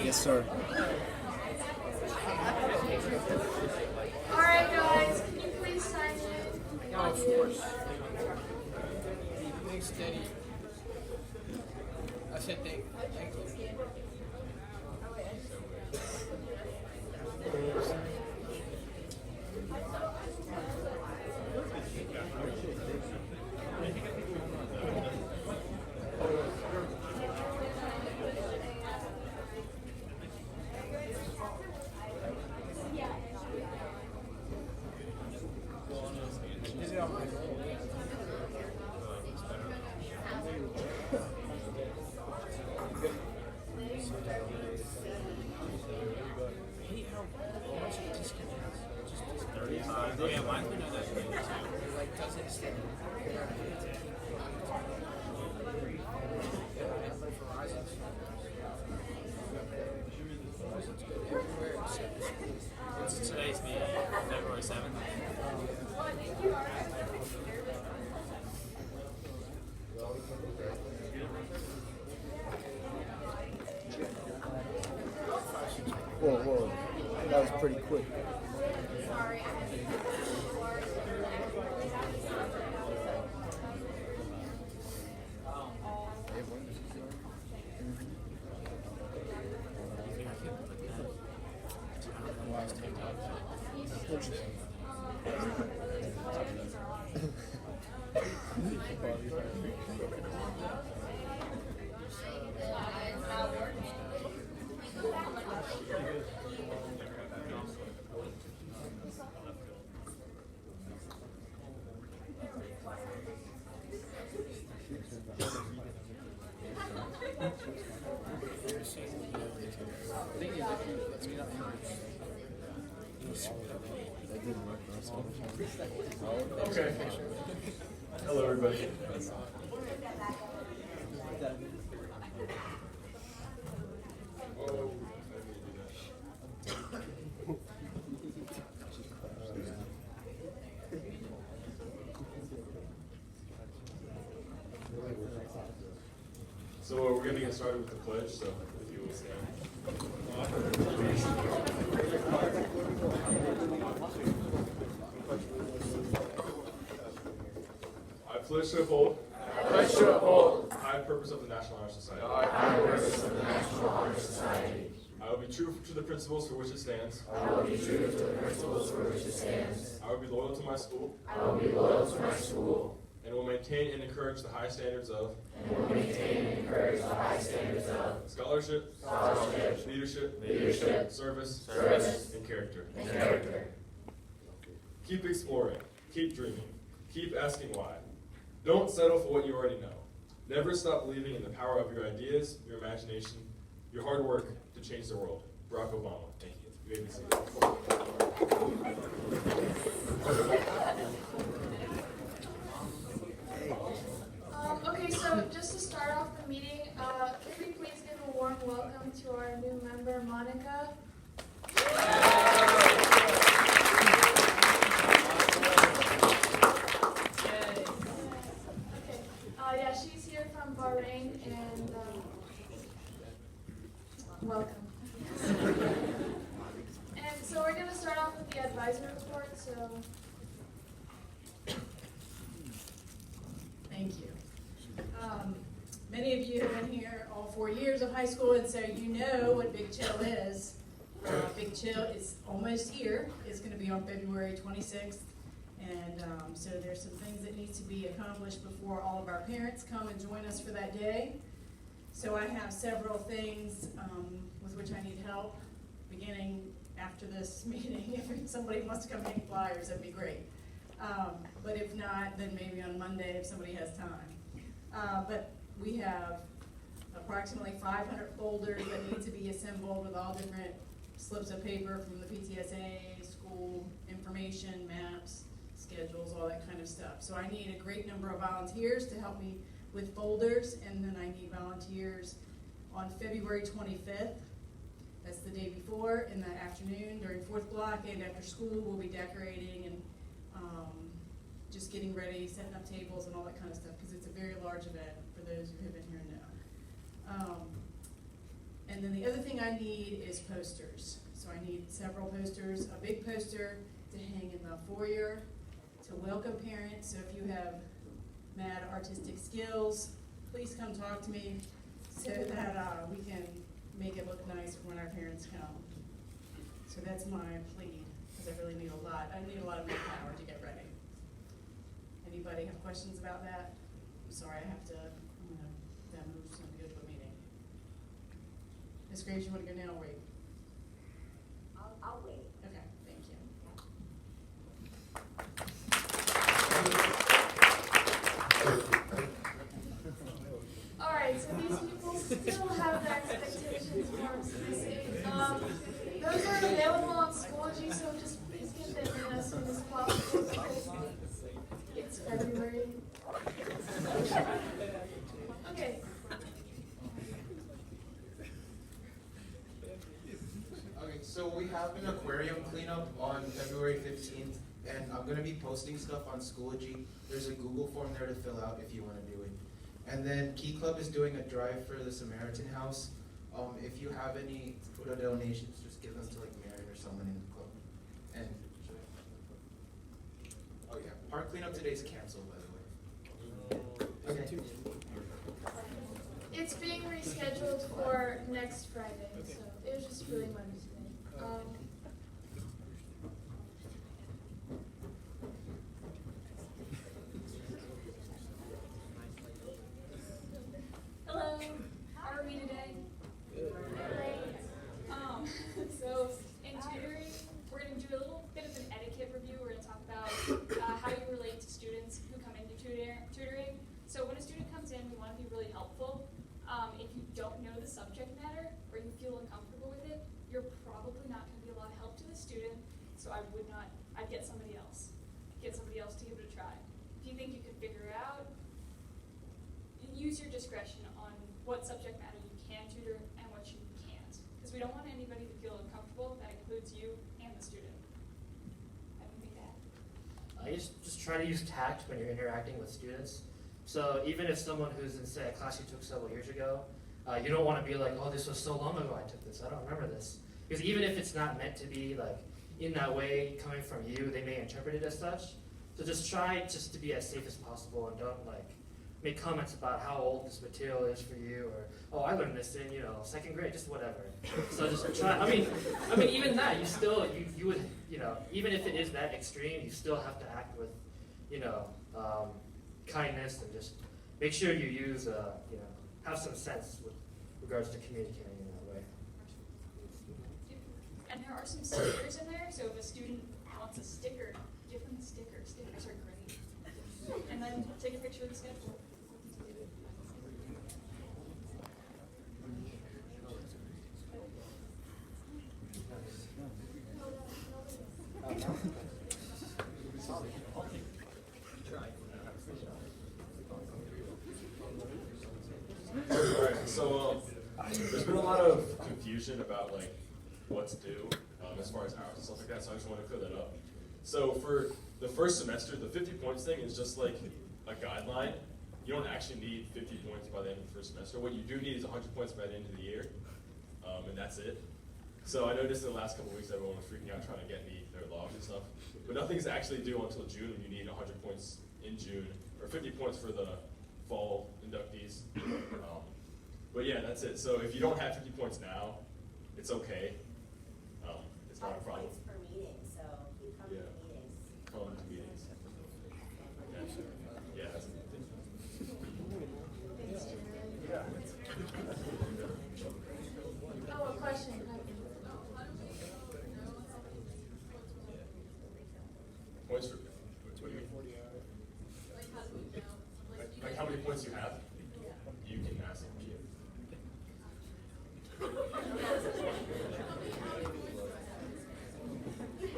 Yes, sir. All right, guys, can you please sign in? No, of course. Big steady. I said thank you. Is it on my phone? Hey, how much of a discount is just 35. Oh yeah, mine's been doing that for me too. like does it stay? Today's the February 7th. Whoa. That was pretty quick. Okay. Hello, everybody. So we're going to get started with the pledge, so if you will stand. I pledge to uphold the high purpose of the National Honor Society. I will be true to the principles for which it stands. I will be loyal to my school. And will maintain and encourage the high standards of scholarship, leadership, service, and character. Keep exploring. Keep dreaming. Keep asking why. Don't settle for what you already know. Never stop believing in the power of your ideas, your imagination, your hard work to change the world. Barack Obama. Thank you. You may be seated. Okay, so just to start off the meeting, can we please give a warm welcome to our new member, Monica? Okay, yeah, she's here from Bahrain, and welcome. And so we're going to start off with the advisory report, so... Thank you. Many of you have been here all 4 years of high school, and so you know what Big Chill is. Big Chill is almost here. It's going to be on February 26th, and so there's some things that need to be accomplished before all of our parents come and join us for that day. So I have several things with which I need help, beginning after this meeting. If somebody wants to come make flyers, that'd be great. But if not, then maybe on Monday if somebody has time. But we have approximately 500 folders that need to be assembled with all different slips of paper from the PTSA, school information, maps, schedules, all that kind of stuff. So I need a great number of volunteers to help me with folders, and then I need volunteers on February 25th. That's the day before, in the afternoon during 4th block, and after school we'll be decorating and just getting ready, setting up tables and all that kind of stuff, because it's a very large event for those who have been here now. And And then the other thing I need is posters. So I need several posters, a big poster to hang in the foyer, to welcome parents. So if you have mad artistic skills, please come talk to me so that we can make it look nice when our parents come. So that's my plea, because I really need a lot. I need a lot of manpower to get ready. Anybody have questions about that? I'm sorry, that moves to go to a meeting. Ms. Graves, you want to go now or wait? I'll wait. Okay, thank you. All right, so these people still have their expectations for us to see. Those are available on Schoology, so just please get them in as soon as possible because it's February. Okay. Okay, so we have an aquarium cleanup on February 15th, and I'm going to be posting stuff on Schoology. There's a Google form there to fill out if you want to do it. And then Key Club is doing a drive for the Samaritan House. If you have any food donations, just give them to like Mary or someone in the club. And oh yeah, park cleanup today is canceled, by the way. Okay. It's being rescheduled for next Friday, so it was just really my mistake. Hello, how are we today? So in tutoring, we're going to do a little bit of an etiquette review. We're going to talk about how you relate to students who come into tutoring. So when a student comes in, we want to be really helpful. If you don't know the subject matter or you feel uncomfortable with it, you're probably not going to be a lot of help to the student. So I'd get somebody else. Get somebody else to give it a try. If you think you can figure it out, use your discretion on what subject matter you can tutor and what you can't. Because we don't want anybody to feel uncomfortable. That includes you and the student. Anything to add? I just try to use tact when you're interacting with students. So even if someone who's in, say, a class you took several years ago, you don't want to be like, oh, this was so long ago I took this, I don't remember this. Because even if it's not meant to be like in that way coming from you, they may interpret it as such. So just try just to be as safe as possible and don't like make comments about how old this material is for you, or oh, I learned this in second grade, just whatever. So just try. I mean, even that, you would even if it is that extreme, you still have to act with kindness and just make sure you use have some sense with regards to communicating in that way. And there are some stickers in there, so if a student wants a sticker, give them a sticker. Stickers are great. And then take a picture of the schedule. Alright, so there's been a lot of confusion about like what's due as far as hours and stuff like that, so I just want to clear that up. So for the first semester, the 50 points thing is just like a guideline. You don't actually need 50 points by the end of the first semester. What you do need is 100 points by the end of the year, and that's it. So I noticed in the last couple of weeks everyone was freaking out trying to get me their logs and stuff, but nothing's actually due until June when you need 100 points in June, or 50 points for the fall inductees. But yeah, that's it. So if you don't have 50 points now, it's okay. It's not a problem. Points per meeting, so you come to meetings. Come to meetings. Yeah, that's a good thing. Oh, a question. Points for like how many points you have? You can ask them.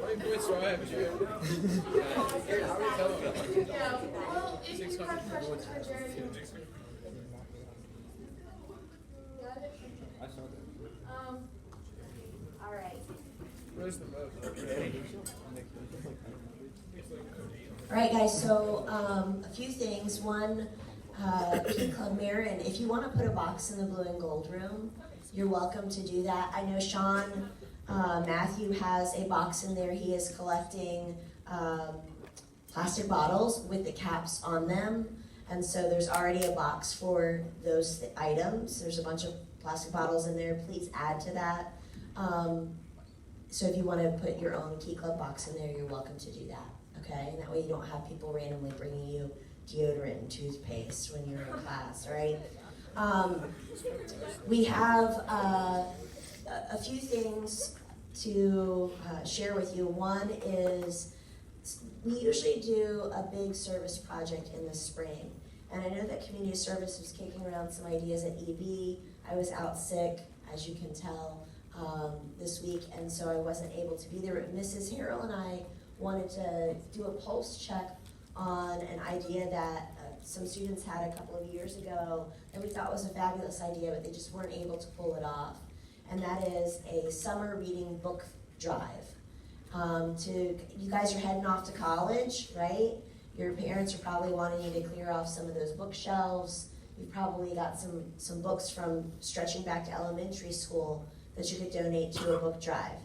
How many points do I have, Jared? Yeah, well, if you have questions for Jared, got it? I saw that. All right. Where's the vote? All right, guys, so a few things. One, Key Club Marin, if you want to put a box in the blue and gold room, you're welcome to do that. I know Sean Matthew has a box in there. He is collecting plastic bottles with the caps on them. And so there's already a box for those items. There's a bunch of plastic bottles in there. Please add to that. So if you want to put your own Key Club box in there, you're welcome to do that. Okay? And that way you don't have people randomly bringing you deodorant and toothpaste when you're in class, right? We have a few things to share with you. One is we usually do a big service project in the spring. And I know that community service was kicking around some ideas at EB. I was out sick, as you can tell, this week, and so I wasn't able to be there. But Mrs. Harrell and I wanted to do a pulse check on an idea that some students had a couple of years ago that we thought was a fabulous idea, but they just weren't able to pull it off. And that is a summer reading book drive. You guys are heading off to college, right? Your parents are probably wanting you to clear off some of those bookshelves. You've probably got some books from stretching back to elementary school that you could donate to a book drive.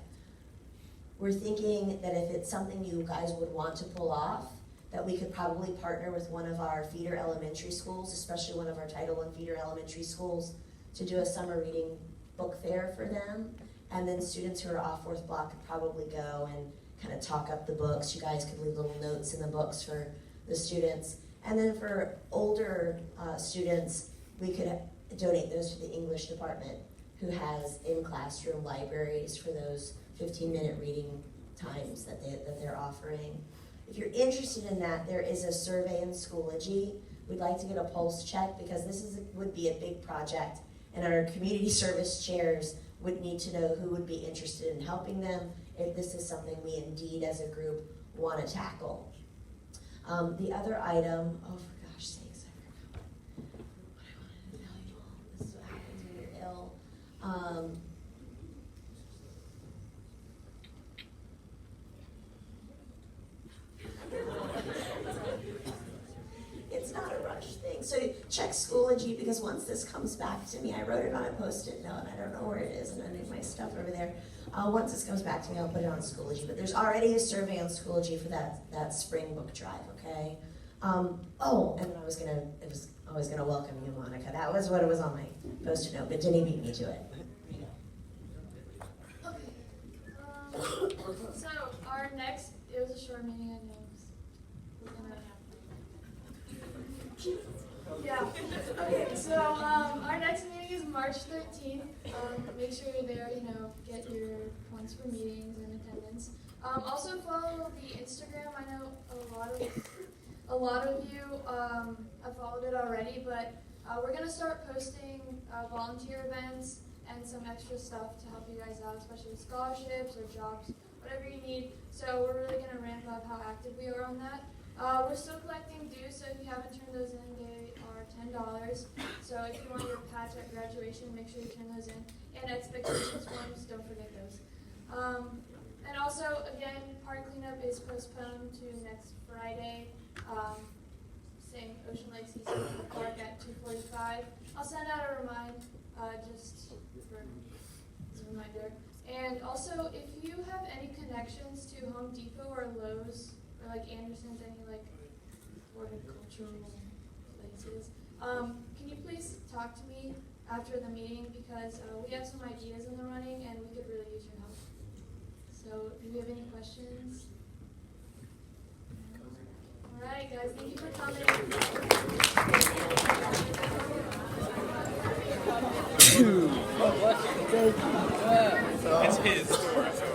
We're thinking that if it's something you guys would want to pull off, that we could probably partner with one of our feeder elementary schools, especially one of our Title I feeder elementary schools, to do a summer reading book fair for them. And then students who are off fourth block could probably go and kind of talk up the books. You guys could leave little notes in the books for the students. And then for older students, we could donate those to the English department, who has in-classroom libraries for those 15-minute reading times that they're offering. If you're interested in that, there is a survey in Schoology. We'd like to get a pulse check because this would be a big project, and our community service chairs would need to know who would be interested in helping them if this is something we indeed as a group want to tackle. The other item, oh for gosh sakes, I forgot what I wanted to tell you all. This is what happens when you're ill. It's not a rush thing. So check Schoology, because once this comes back to me, I wrote it on a Post-it note, and I don't know where it is, and I need my stuff over there. Once this comes back to me, I'll put it on Schoology. But there's already a survey on Schoology for that spring book drive, okay? And then I was gonna welcome you, Monica. That was what it was on my Post-it note, but Denny beat me to it. Okay. So our next, it was a short meeting, I know. Yeah. Okay, so our next meeting is March 13th. Make sure you're there, get your points for meetings and attendance. Also follow the Instagram. I know a lot of you have followed it already, but we're going to start posting volunteer events and some extra stuff to help you guys out, especially with scholarships or jobs, whatever you need. So we're really going to ramp up how active we are on that. We're still collecting dues, so if you haven't turned those in, they are $10. So if you want your patch at graduation, make sure you turn those in. And expectations forms, don't forget those. And also, again, park cleanup is postponed to next Friday. Same Ocean Lake CC Park at 2:45. I'll send out a reminder just for as a reminder. And also, if you have any connections to Home Depot or Lowe's, or like Anderson's, any like horticultural places, can you please talk to me after the meeting, because we have some ideas in the running and we could really use your help. So do you have any questions? All right, guys, thank you for coming. It's his store, so.